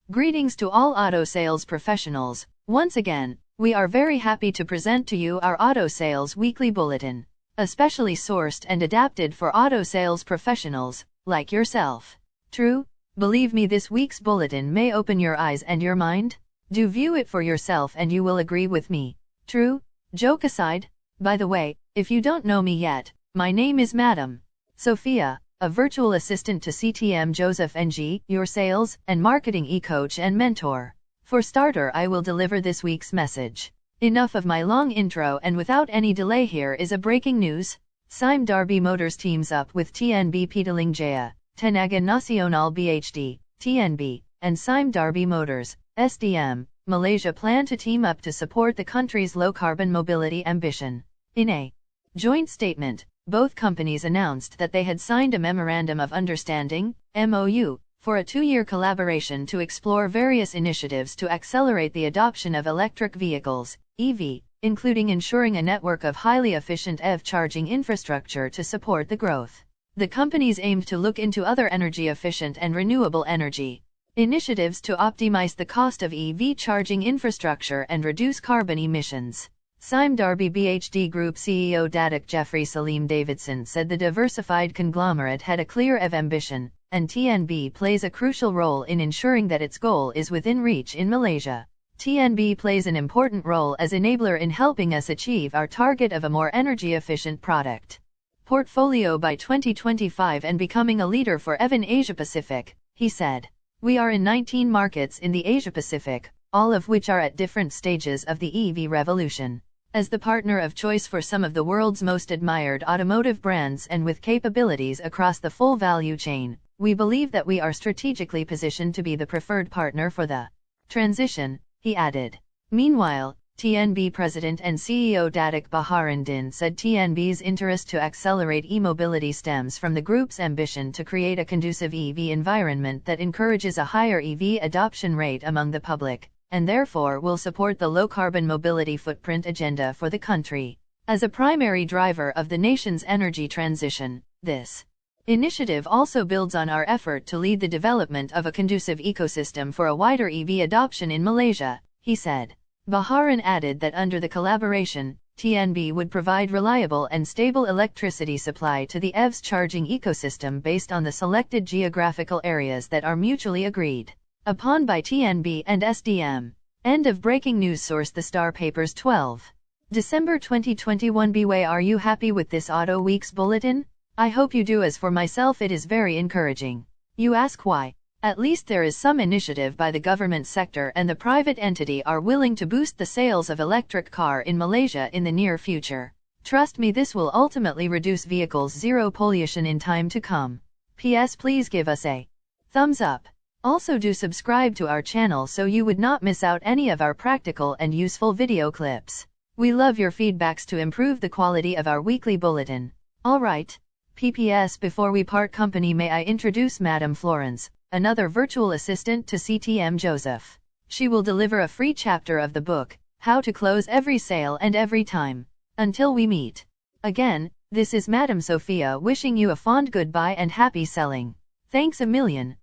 Greetings to all auto sales professionals. Once again, we are very happy to present to you our Auto Sales Weekly Bulletin, especially sourced and adapted for auto sales professionals, like yourself. True? Believe me, this week's bulletin may open your eyes and your mind. Do view it for yourself and you will agree with me. True? Joke aside, by the way, if you don't know me yet, my name is Madam Sophia, a virtual assistant to CTM Joseph NG, your sales and marketing e-coach and mentor. For starter, I will deliver this week's message. Enough of my long intro, and without any delay, here is a breaking news. Sime Darby Motors teams up with TNB Petaling Jaya, Tenaga Nasional BHD, TNB, and Sime Darby Motors, SDM, Malaysia plan to team up to support the country's low-carbon mobility ambition. In a joint statement, both companies announced that they had signed a Memorandum of Understanding, MOU, for a 2-year collaboration to explore various initiatives to accelerate the adoption of electric vehicles, EV, including ensuring a network of highly efficient EV charging infrastructure to support the growth. The companies aimed to look into other energy-efficient and renewable energy initiatives to optimize the cost of EV charging infrastructure and reduce carbon emissions. Sime Darby BHD Group CEO Datuk Jeffrey Salim Davidson said the diversified conglomerate had a clear EV ambition, and TNB plays a crucial role in ensuring that its goal is within reach in Malaysia. TNB plays an important role as enabler in helping us achieve our target of a more energy-efficient product portfolio by 2025 and becoming a leader for EV in Asia-Pacific, he said. We are in 19 markets in the Asia-Pacific, all of which are at different stages of the EV revolution. As the partner of choice for some of the world's most admired automotive brands and with capabilities across the full value chain, we believe that we are strategically positioned to be the preferred partner for the transition, he added. Meanwhile, TNB President and CEO Datuk Baharuddin said TNB's interest to accelerate e-mobility stems from the group's ambition to create a conducive EV environment that encourages a higher EV adoption rate among the public, and therefore will support the low-carbon mobility footprint agenda for the country. As a primary driver of the nation's energy transition, this initiative also builds on our effort to lead the development of a conducive ecosystem for a wider EV adoption in Malaysia, he said. Baharuddin added that under the collaboration, TNB would provide reliable and stable electricity supply to the EV's charging ecosystem based on the selected geographical areas that are mutually agreed upon by TNB and SDM. End of breaking news. Source: The Star Papers, 12 December 2021. BWay, are you happy with this Auto Week's bulletin? I hope you do. As for myself, it is very encouraging. You ask why? At least there is some initiative by the government sector and the private entity are willing to boost the sales of electric car in Malaysia in the near future. Trust me, this will ultimately reduce vehicles' zero pollution in time to come. P.S. Please give us a thumbs up. Also do subscribe to our channel so you would not miss out any of our practical and useful video clips. We love your feedbacks to improve the quality of our weekly bulletin. Alright. PPS, before we part company, may I introduce Madam Florence, another virtual assistant to CTM Joseph. She will deliver a free chapter of the book, How to Close Every Sale and Every Time. Until we meet again, this is Madam Sophia wishing you a fond goodbye and happy selling. Thanks a million.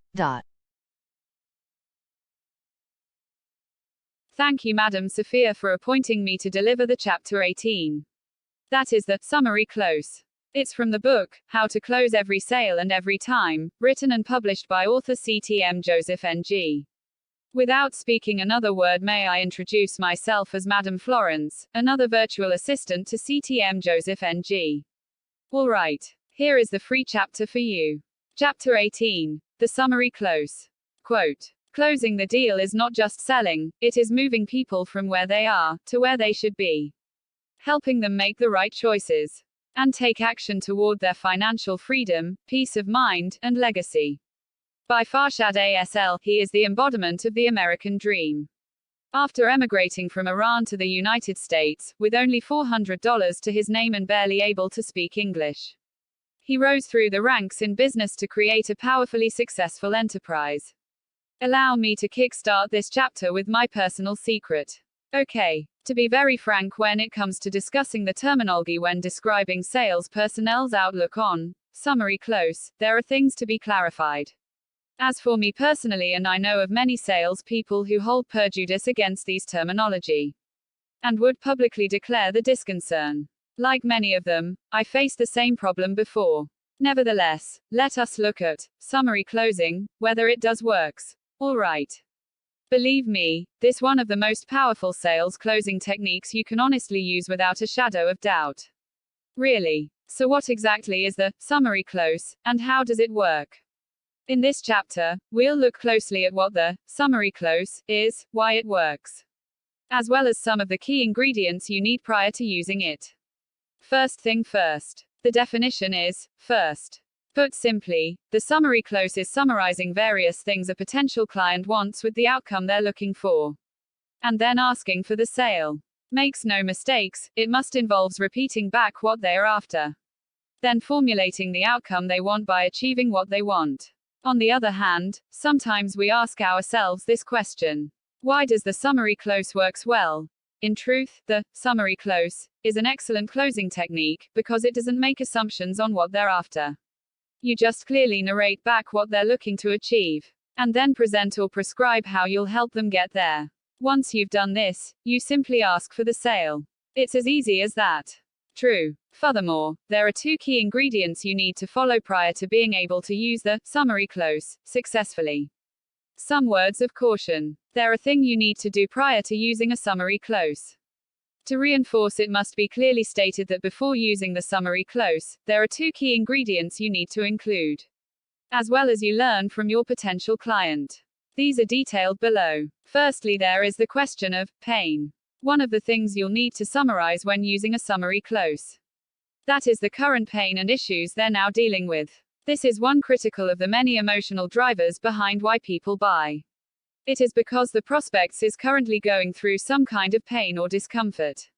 Thank you, Madam Sophia, for appointing me to deliver the Chapter 18. That is the summary close. It's from the book, How to Close Every Sale and Every Time, written and published by author CTM Joseph NG. Without speaking another word, may I introduce myself as Madam Florence, another virtual assistant to CTM Joseph NG. Alright, here is the free chapter for you. Chapter 18, the summary close. Quote, closing the deal is not just selling, it is moving people from where they are, to where they should be. Helping them make the right choices and take action toward their financial freedom, peace of mind, and legacy. By Farshad ASL, he is the embodiment of the American dream. After emigrating from Iran to the United States, with only $400 to his name and barely able to speak English, he rose through the ranks in business to create a powerfully successful enterprise. Allow me to kickstart this chapter with my personal secret. Okay. To be very frank, when it comes to discussing the terminology when describing sales personnel's outlook on summary close, there are things to be clarified. As for me personally, and I know of many sales people who hold prejudice against these terminology and would publicly declare the disconcern. Like many of them, I faced the same problem before. Nevertheless, let us look at summary closing, whether it does works. All right. Believe me, this one of the most powerful sales closing techniques you can honestly use without a shadow of doubt. Really. So what exactly is the summary close, and how does it work? In this chapter, we'll look closely at what the summary close is, why it works, as well as some of the key ingredients you need prior to using it. First thing first. The definition is, first. Put simply, the summary close is summarizing various things a potential client wants with the outcome they're looking for, and then asking for the sale. Makes no mistakes, it must involves repeating back what they are after, then formulating the outcome they want by achieving what they want. On the other hand, sometimes we ask ourselves this question: why does the summary close works well? In truth, the summary close is an excellent closing technique because it doesn't make assumptions on what they're after. You just clearly narrate back what they're looking to achieve, and then present or prescribe how you'll help them get there. Once you've done this, you simply ask for the sale. It's as easy as that. True. Furthermore, there are two key ingredients you need to follow prior to being able to use the summary close successfully. Some words of caution. There are things you need to do prior to using a summary close. To reinforce, it must be clearly stated that before using the summary close, there are two key ingredients you need to include, as well as you learn from your potential client. These are detailed below. Firstly, there is the question of pain. One of the things you'll need to summarize when using a summary close. That is the current pain and issues they're now dealing with. This is one critical of the many emotional drivers behind why people buy. It is because the prospects is currently going through some kind of pain or discomfort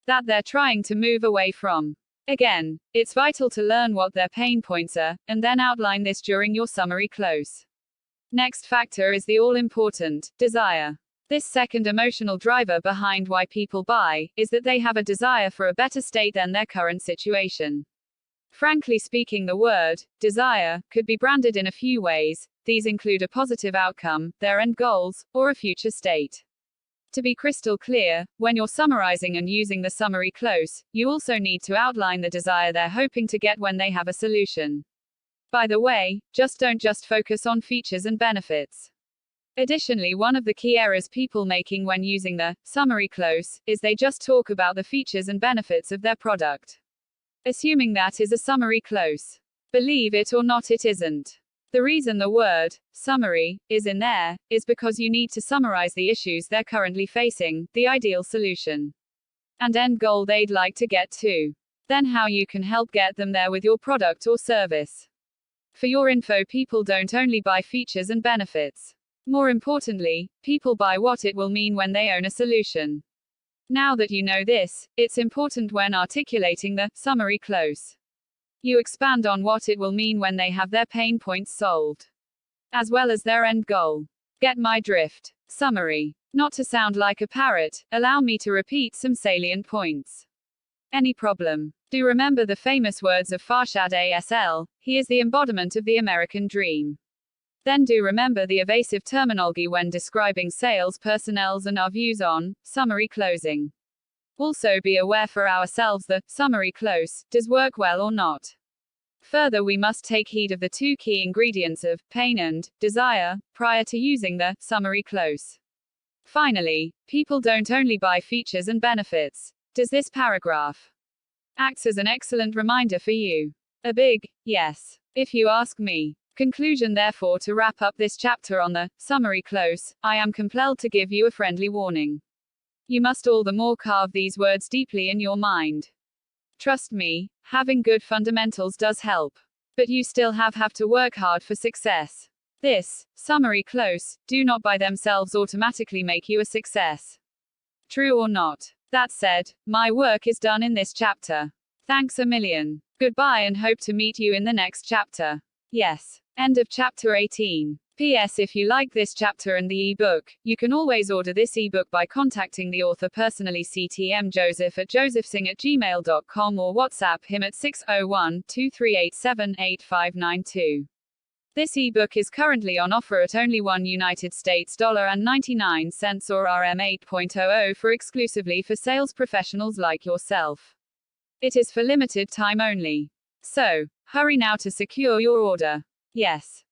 that they're trying to move away from. Again, it's vital to learn what their pain points are, and then outline this during your summary close. Next factor is the all-important desire. This second emotional driver behind why people buy is that they have a desire for a better state than their current situation. Frankly speaking, the word desire could be branded in a few ways. These include a positive outcome, their end goals, or a future state. To be crystal clear, when you're summarizing and using the summary close, you also need to outline the desire they're hoping to get when they have a solution. By the way, don't focus on features and benefits. Additionally, one of the key errors people making when using the summary close is they just talk about the features and benefits of their product, assuming that is a summary close. Believe it or not, it isn't. The reason the word summary is in there is because you need to summarize the issues they're currently facing, the ideal solution, and end goal they'd like to get to. Then how you can help get them there with your product or service. For your info, people don't only buy features and benefits. More importantly, people buy what it will mean when they own a solution. Now that you know this, it's important when articulating the summary close. You expand on what it will mean when they have their pain points solved, as well as their end goal. Get my drift? Summary. Not to sound like a parrot, allow me to repeat some salient points. Any problem? Do remember the famous words of Farshad Asl, he is the embodiment of the American dream. Then do remember the evasive terminology when describing sales personnels and our views on summary closing. Also be aware for ourselves the summary close does work well or not. Further, we must take heed of the two key ingredients of pain and desire prior to using the summary close. Finally, people don't only buy features and benefits. Does this paragraph acts as an excellent reminder for you? A big yes, if you ask me. Conclusion. Therefore, to wrap up this chapter on the summary close, I am compelled to give you a friendly warning. You must all the more carve these words deeply in your mind. Trust me, having good fundamentals does help. But you still have to work hard for success. This summary close do not by themselves automatically make you a success. True or not? That said, my work is done in this chapter. Thanks a million. Goodbye and hope to meet you in the next chapter. Yes. End of chapter 18. P.S. If you like this chapter and the ebook, you can always order this ebook by contacting the author personally, CTM Joseph at josephsing@gmail.com, or WhatsApp him at 601-2387-8592. This ebook is currently on offer at only $1 or RM 8.00 for exclusively for sales professionals like yourself. It is for limited time only. So, hurry now to secure your order. Yes.